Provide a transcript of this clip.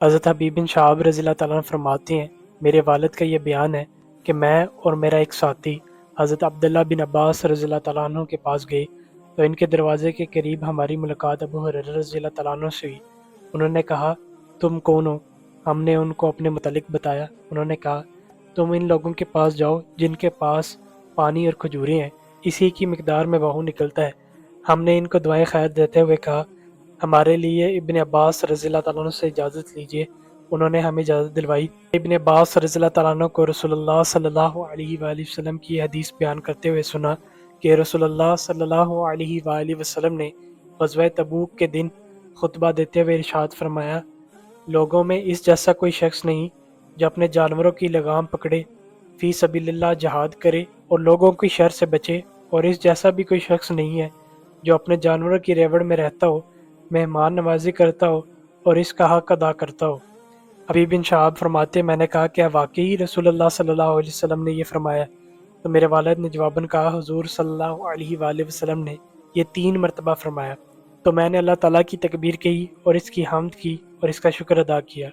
حضرت حبیب بن شعاب رضی اللہ تعالیٰ عنہ فرماتے ہیں، میرے والد کا یہ بیان ہے کہ میں اور میرا ایک ساتھی حضرت عبداللہ بن عباس رضی اللہ تعالیٰ عنہ کے پاس گئے تو ان کے دروازے کے قریب ہماری ملاقات ابو ہریرہ رضی اللہ تعالیٰ عنہ سے ہوئی۔ انہوں نے کہا، تم کون ہو؟ ہم نے ان کو اپنے متعلق بتایا۔ انہوں نے کہا، تم ان لوگوں کے پاس جاؤ جن کے پاس پانی اور کھجوریں ہیں، اسی کی مقدار میں بہو نکلتا ہے۔ ہم نے ان کو دعائیں خیر دیتے ہوئے کہا، ہمارے لیے ابن عباس رضی اللہ تعالیٰ عنہ سے اجازت لیجیے۔ انہوں نے ہمیں اجازت دلوائی۔ ابن عباس رضی اللہ تعالیٰ عنہ کو رسول اللہ صلی اللہ علیہ وآلہ وسلم کی حدیث بیان کرتے ہوئے سنا کہ رسول اللہ صلی اللہ علیہ وآلہ وسلم نے غزوہ تبوک کے دن خطبہ دیتے ہوئے ارشاد فرمایا، لوگوں میں اس جیسا کوئی شخص نہیں جو اپنے جانوروں کی لگام پکڑے، فی سبیل اللہ جہاد کرے اور لوگوں کی شر سے بچے، اور اس جیسا بھی کوئی شخص نہیں ہے جو اپنے جانوروں کی ریوڑ میں رہتا ہو، مہمان نوازی کرتا ہو اور اس کا حق ادا کرتا ہو۔ حبیب بن شعاب فرماتے، میں نے کہا، کیا واقعی رسول اللہ صلی اللہ علیہ وسلم نے یہ فرمایا؟ تو میرے والد نے جواباً کہا، حضور صلی اللہ علیہ وآلہ وسلم نے یہ 3 مرتبہ فرمایا۔ تو میں نے اللہ تعالیٰ کی تکبیر کہی اور اس کی حمد کی اور اس کا شکر ادا کیا۔